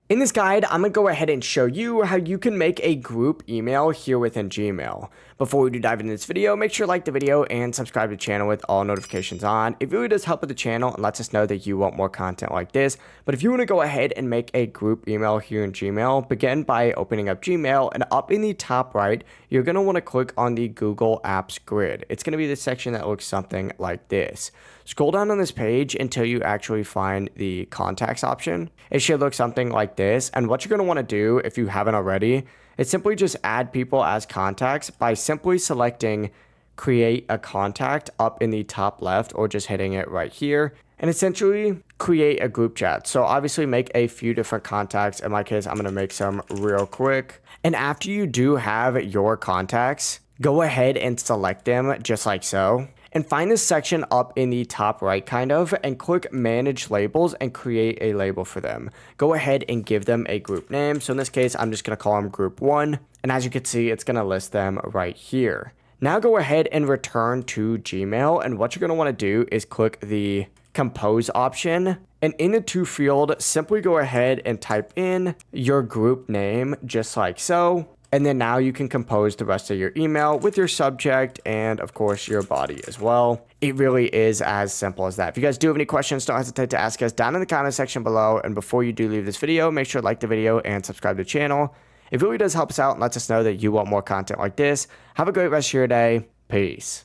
In this guide, I'm going to go ahead and show you how you can make a group email here within Gmail. Before we do dive into this video, make sure to like the video and subscribe to the channel with all notifications on. It really does help with the channel and lets us know that you want more content like this. But if you want to go ahead and make a group email here in Gmail, begin by opening up Gmail, and up in the top right, you're going to want to click on the Google Apps grid. It's going to be the section that looks something like this. Scroll down on this page until you actually find the contacts option. It should look something like this, and what you're going to want to do if you haven't already is simply just add people as contacts by simply selecting create a contact up in the top left, or just hitting it right here, and essentially create a group chat. So obviously make a few different contacts. In my case, I'm going to make some real quick. And after you do have your contacts, go ahead and select them just like so. And find this section up in the top right and click manage labels and create a label for them. Go ahead and give them a group name. So in this case, I'm just going to call them group 1. And as you can see, it's going to list them right here. Now go ahead and return to Gmail. And what you're going to want to do is click the compose option. And in the to field, simply go ahead and type in your group name just like so. And then now you can compose the rest of your email with your subject and, of course, your body as well. It really is as simple as that. If you guys do have any questions, don't hesitate to ask us down in the comment section below. And before you do leave this video, make sure to like the video and subscribe to the channel. It really does help us out and lets us know that you want more content like this. Have a great rest of your day. Peace.